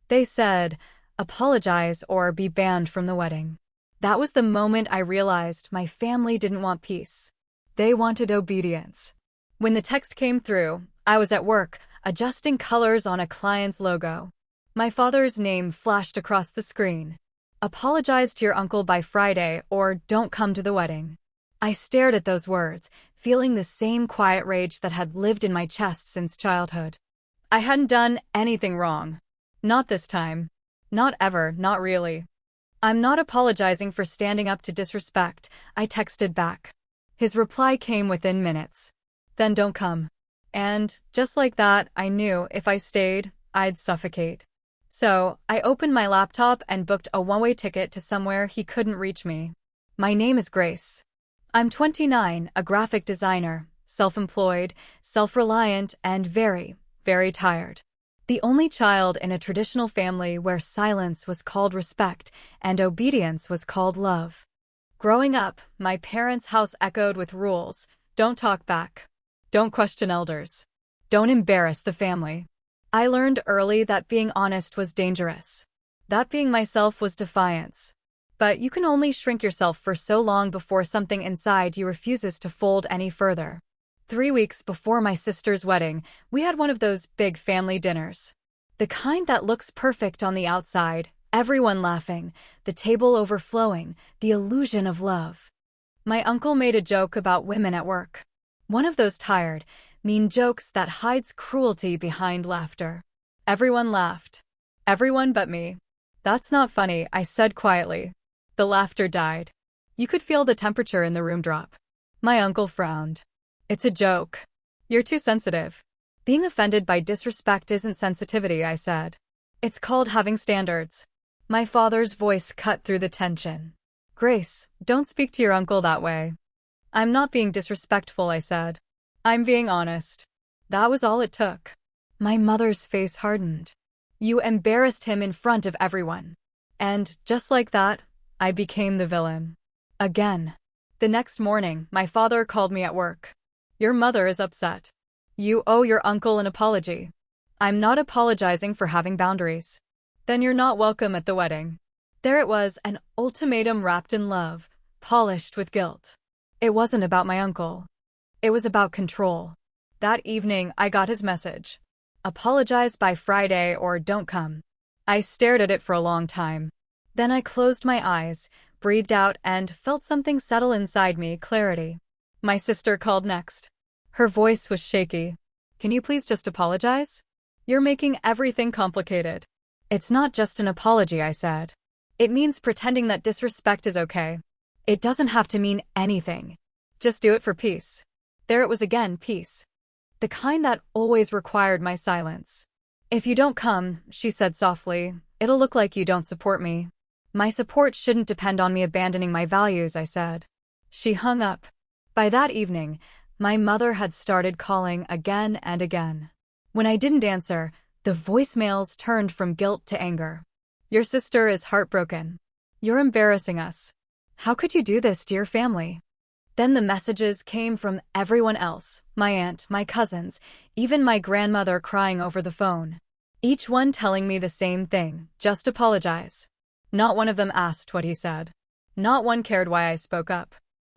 They said, apologize or be banned from the wedding. That was the moment I realized my family didn't want peace. They wanted obedience. When the text came through, I was at work, adjusting colors on a client's logo. My father's name flashed across the screen. Apologize to your uncle by Friday or don't come to the wedding. I stared at those words, feeling the same quiet rage that had lived in my chest since childhood. I hadn't done anything wrong. Not this time. Not ever, not really. I'm not apologizing for standing up to disrespect, I texted back. His reply came within minutes. Then don't come. And, just like that, I knew if I stayed, I'd suffocate. So, I opened my laptop and booked a one-way ticket to somewhere he couldn't reach me. My name is Grace. I'm 29, a graphic designer, self-employed, self-reliant, and very, very tired. The only child in a traditional family where silence was called respect and obedience was called love. Growing up, my parents' house echoed with rules: don't talk back. Don't question elders. Don't embarrass the family. I learned early that being honest was dangerous. That being myself was defiance. But you can only shrink yourself for so long before something inside you refuses to fold any further. 3 weeks before my sister's wedding, we had one of those big family dinners. The kind that looks perfect on the outside, everyone laughing, the table overflowing, the illusion of love. My uncle made a joke about women at work. One of those tired, mean jokes that hides cruelty behind laughter. Everyone laughed. Everyone but me. That's not funny, I said quietly. The laughter died. You could feel the temperature in the room drop. My uncle frowned. It's a joke. You're too sensitive. Being offended by disrespect isn't sensitivity, I said. It's called having standards. My father's voice cut through the tension. Grace, don't speak to your uncle that way. I'm not being disrespectful, I said. I'm being honest. That was all it took. My mother's face hardened. You embarrassed him in front of everyone. And, just like that, I became the villain. Again. The next morning, my father called me at work. Your mother is upset. You owe your uncle an apology. I'm not apologizing for having boundaries. Then you're not welcome at the wedding. There it was, an ultimatum wrapped in love, polished with guilt. It wasn't about my uncle. It was about control. That evening, I got his message. Apologize by Friday or don't come. I stared at it for a long time. Then I closed my eyes, breathed out, and felt something settle inside me, clarity. My sister called next. Her voice was shaky. Can you please just apologize? You're making everything complicated. It's not just an apology, I said. It means pretending that disrespect is okay. It doesn't have to mean anything. Just do it for peace. There it was again, peace. The kind that always required my silence. If you don't come, she said softly, it'll look like you don't support me. My support shouldn't depend on me abandoning my values, I said. She hung up. By that evening, my mother had started calling again and again. When I didn't answer, the voicemails turned from guilt to anger. Your sister is heartbroken. You're embarrassing us. How could you do this to your family? Then the messages came from everyone else, my aunt, my cousins, even my grandmother crying over the phone. Each one telling me the same thing, just apologize. Not one of them asked what he said. Not one cared why I spoke up.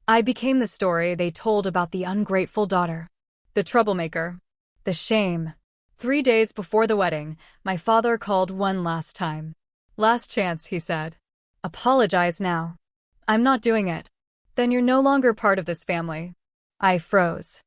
I became the story they told about the ungrateful daughter. The troublemaker. The shame. 3 days before the wedding, my father called one last time. Last chance, he said. Apologize now. I'm not doing it. Then you're no longer part of this family. I froze.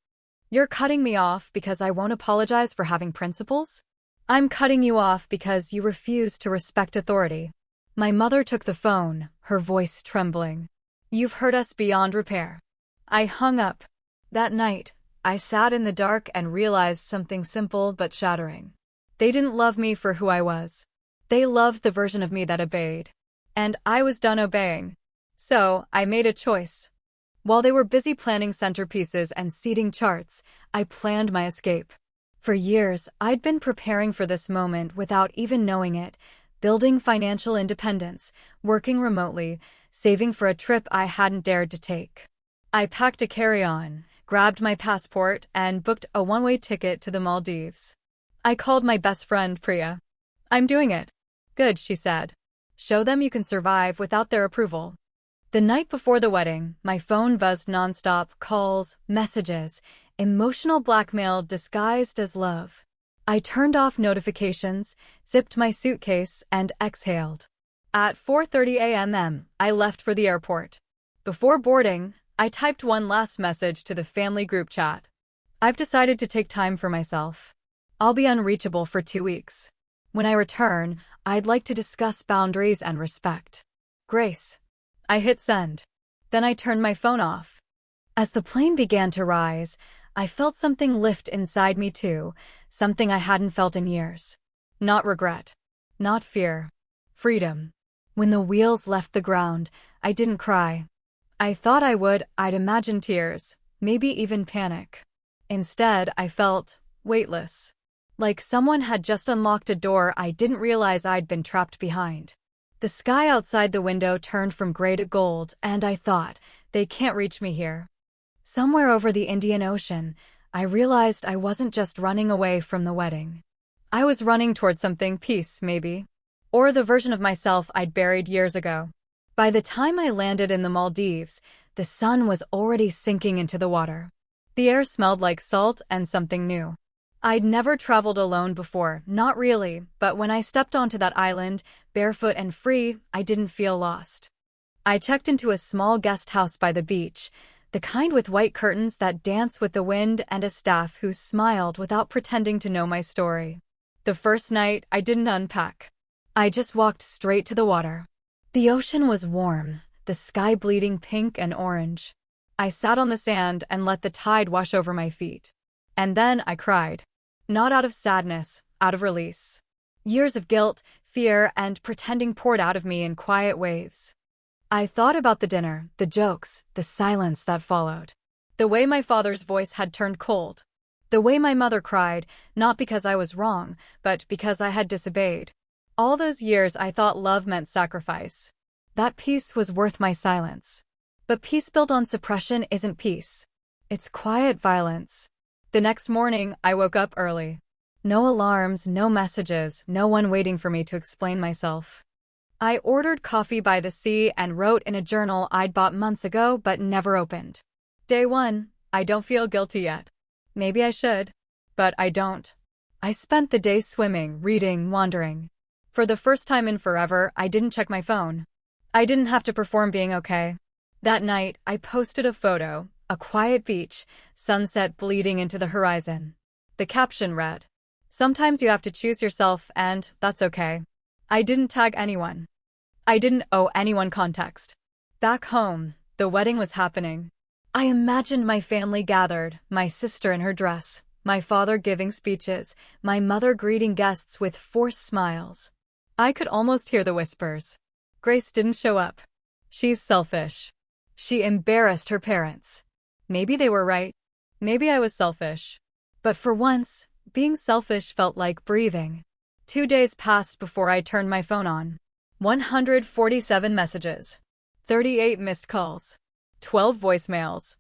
You're cutting me off because I won't apologize for having principles? I'm cutting you off because you refuse to respect authority. My mother took the phone, her voice trembling. You've hurt us beyond repair. I hung up. That night, I sat in the dark and realized something simple but shattering. They didn't love me for who I was. They loved the version of me that obeyed. And I was done obeying. So, I made a choice. While they were busy planning centerpieces and seating charts, I planned my escape. For years, I'd been preparing for this moment without even knowing it, building financial independence, working remotely, saving for a trip I hadn't dared to take. I packed a carry-on, grabbed my passport, and booked a one-way ticket to the Maldives. I called my best friend, Priya. I'm doing it. Good, she said. Show them you can survive without their approval. The night before the wedding, my phone buzzed nonstop, calls, messages, emotional blackmail disguised as love. I turned off notifications, zipped my suitcase, and exhaled. At 4:30 a.m., I left for the airport. Before boarding, I typed one last message to the family group chat. I've decided to take time for myself. I'll be unreachable for 2 weeks. When I return, I'd like to discuss boundaries and respect. Grace. I hit send. Then I turned my phone off. As the plane began to rise, I felt something lift inside me too, something I hadn't felt in years. Not regret. Not fear. Freedom. When the wheels left the ground, I didn't cry. I thought I would. I'd imagine tears, maybe even panic. Instead, I felt weightless. Like someone had just unlocked a door I didn't realize I'd been trapped behind. The sky outside the window turned from gray to gold, and I thought, they can't reach me here. Somewhere over the Indian Ocean, I realized I wasn't just running away from the wedding. I was running toward something, peace, maybe. Or the version of myself I'd buried years ago. By the time I landed in the Maldives, the sun was already sinking into the water. The air smelled like salt and something new. I'd never traveled alone before, not really, but when I stepped onto that island, barefoot and free, I didn't feel lost. I checked into a small guest house by the beach, the kind with white curtains that dance with the wind and a staff who smiled without pretending to know my story. The first night, I didn't unpack. I just walked straight to the water. The ocean was warm, the sky bleeding pink and orange. I sat on the sand and let the tide wash over my feet. And then I cried. Not out of sadness, out of release. Years of guilt, fear, and pretending poured out of me in quiet waves. I thought about the dinner, the jokes, the silence that followed. The way my father's voice had turned cold. The way my mother cried, not because I was wrong, but because I had disobeyed. All those years I thought love meant sacrifice. That peace was worth my silence. But peace built on suppression isn't peace. It's quiet violence. The next morning, I woke up early. No alarms, no messages, no one waiting for me to explain myself. I ordered coffee by the sea and wrote in a journal I'd bought months ago but never opened. Day 1, I don't feel guilty yet. Maybe I should, but I don't. I spent the day swimming, reading, wandering. For the first time in forever, I didn't check my phone. I didn't have to perform being okay. That night, I posted a photo. A quiet beach, sunset bleeding into the horizon. The caption read, "Sometimes you have to choose yourself, and that's okay." I didn't tag anyone. I didn't owe anyone context. Back home, the wedding was happening. I imagined my family gathered, my sister in her dress, my father giving speeches, my mother greeting guests with forced smiles. I could almost hear the whispers. Grace didn't show up. She's selfish. She embarrassed her parents. Maybe they were right. Maybe I was selfish. But for once, being selfish felt like breathing. 2 days passed before I turned my phone on. 147 messages. 38 missed calls. 12 voicemails.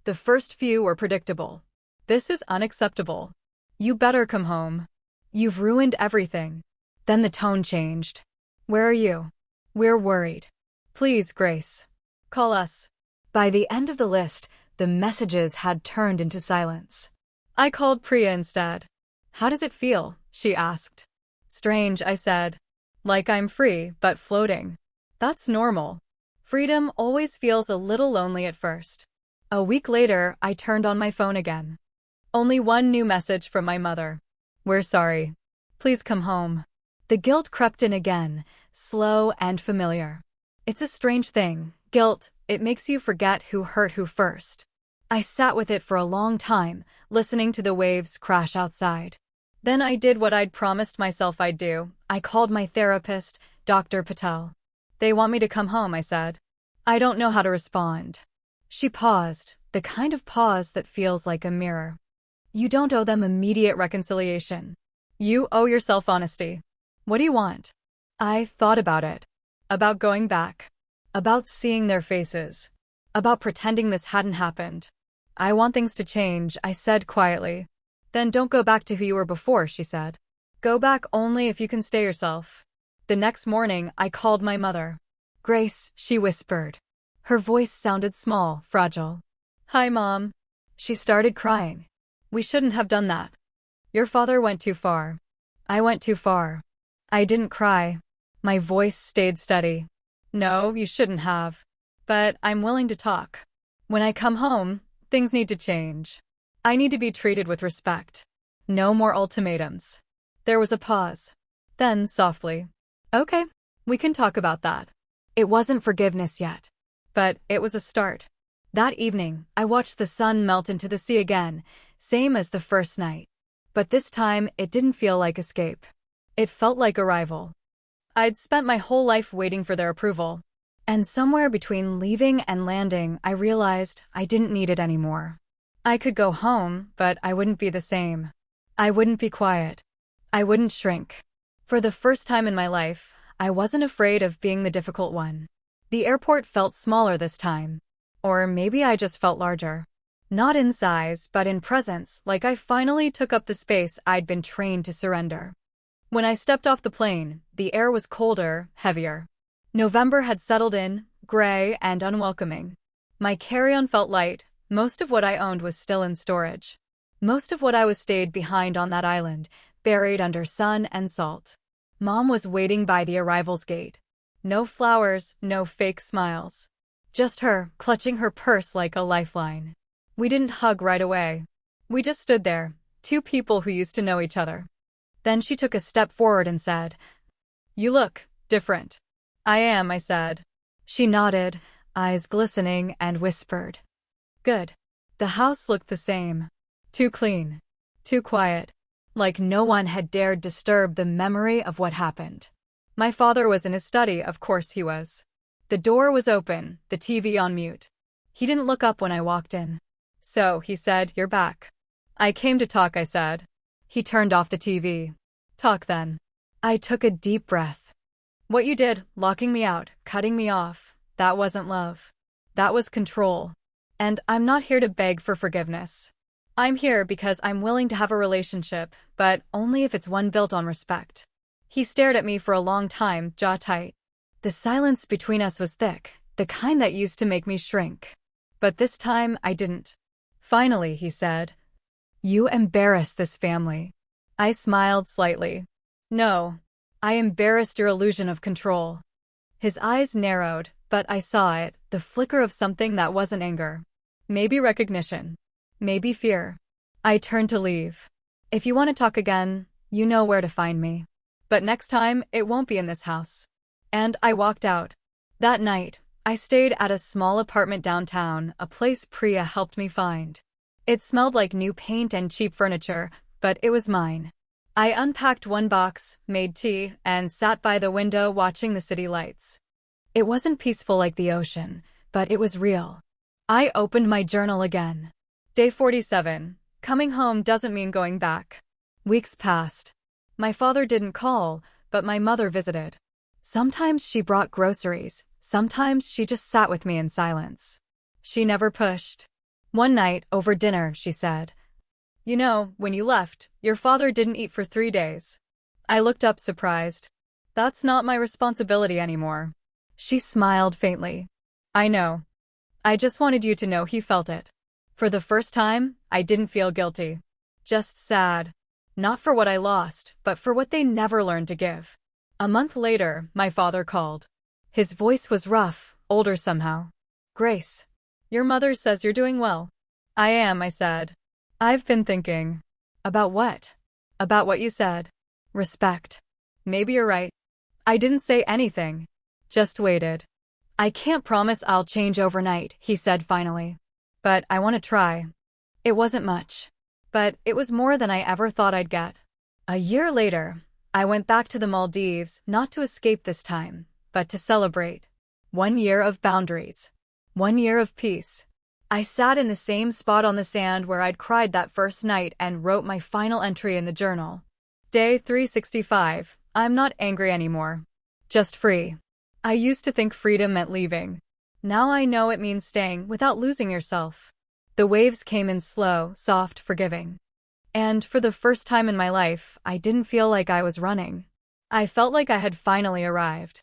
The first few were predictable. This is unacceptable. You better come home. You've ruined everything. Then the tone changed. Where are you? We're worried. Please, Grace. Call us. By the end of the list, the messages had turned into silence. I called Priya instead. How does it feel? She asked. Strange, I said. Like I'm free, but floating. That's normal. Freedom always feels a little lonely at first. A week later, I turned on my phone again. Only one new message from my mother. We're sorry. Please come home. The guilt crept in again, slow and familiar. It's a strange thing. Guilt, it makes you forget who hurt who first. I sat with it for a long time, listening to the waves crash outside. Then I did what I'd promised myself I'd do. I called my therapist, Dr. Patel. They want me to come home, I said. I don't know how to respond. She paused, the kind of pause that feels like a mirror. You don't owe them immediate reconciliation. You owe yourself honesty. What do you want? I thought about it. About going back. About seeing their faces. About pretending this hadn't happened. I want things to change, I said quietly. Then don't go back to who you were before, she said. Go back only if you can stay yourself. The next morning, I called my mother. "Grace," she whispered. Her voice sounded small, fragile. "Hi, Mom." She started crying. "We shouldn't have done that. Your father went too far." "I went too far." I didn't cry. My voice stayed steady. "No, you shouldn't have. But I'm willing to talk. When I come home, things need to change. I need to be treated with respect. No more ultimatums." There was a pause. Then, softly, "Okay, we can talk about that." It wasn't forgiveness yet, but it was a start. That evening, I watched the sun melt into the sea again, same as the first night. But this time, it didn't feel like escape. It felt like arrival. I'd spent my whole life waiting for their approval. And somewhere between leaving and landing, I realized I didn't need it anymore. I could go home, but I wouldn't be the same. I wouldn't be quiet. I wouldn't shrink. For the first time in my life, I wasn't afraid of being the difficult one. The airport felt smaller this time. Or maybe I just felt larger. Not in size, but in presence, like I finally took up the space I'd been trained to surrender. When I stepped off the plane, the air was colder, heavier. November had settled in, gray and unwelcoming. My carry-on felt light. Most of what I owned was still in storage. Most of what I was stayed behind on that island, buried under sun and salt. Mom was waiting by the arrivals gate. No flowers, no fake smiles. Just her, clutching her purse like a lifeline. We didn't hug right away. We just stood there, two people who used to know each other. Then she took a step forward and said, "You look different." "I am," I said. She nodded, eyes glistening, and whispered, "Good." The house looked the same. Too clean. Too quiet. Like no one had dared disturb the memory of what happened. My father was in his study, of course he was. The door was open, the TV on mute. He didn't look up when I walked in. "So," he said, "you're back." "I came to talk," I said. He turned off the TV. "Talk then." I took a deep breath. "What you did, locking me out, cutting me off, that wasn't love. That was control. And I'm not here to beg for forgiveness. I'm here because I'm willing to have a relationship, but only if it's one built on respect." He stared at me for a long time, jaw tight. The silence between us was thick, the kind that used to make me shrink. But this time, I didn't. "Finally," he said. "You embarrass this family." I smiled slightly. "No. I embarrassed your illusion of control." His eyes narrowed, but I saw it, the flicker of something that wasn't anger. Maybe recognition. Maybe fear. I turned to leave. "If you want to talk again, you know where to find me. But next time, it won't be in this house." And I walked out. That night, I stayed at a small apartment downtown, a place Priya helped me find. It smelled like new paint and cheap furniture, but it was mine. I unpacked one box, made tea, and sat by the window watching the city lights. It wasn't peaceful like the ocean, but it was real. I opened my journal again. Day 47. Coming home doesn't mean going back. Weeks passed. My father didn't call, but my mother visited. Sometimes she brought groceries, sometimes she just sat with me in silence. She never pushed. One night, over dinner, she said, "You know, when you left, your father didn't eat for 3 days." I looked up surprised. "That's not my responsibility anymore." She smiled faintly. "I know. I just wanted you to know he felt it." For the first time, I didn't feel guilty. Just sad. Not for what I lost, but for what they never learned to give. A month later, my father called. His voice was rough, older somehow. "Grace, your mother says you're doing well." "I am," I said. "I've been thinking." "About what?" "About what you said. Respect." "Maybe you're right." I didn't say anything. Just waited. "I can't promise I'll change overnight," he said finally. "But I want to try." It wasn't much. But it was more than I ever thought I'd get. A year later, I went back to the Maldives, not to escape this time, but to celebrate. 1 year of boundaries. 1 year of peace. I sat in the same spot on the sand where I'd cried that first night and wrote my final entry in the journal. Day 365. I'm not angry anymore. Just free. I used to think freedom meant leaving. Now I know it means staying without losing yourself. The waves came in slow, soft, forgiving. And for the first time in my life, I didn't feel like I was running. I felt like I had finally arrived.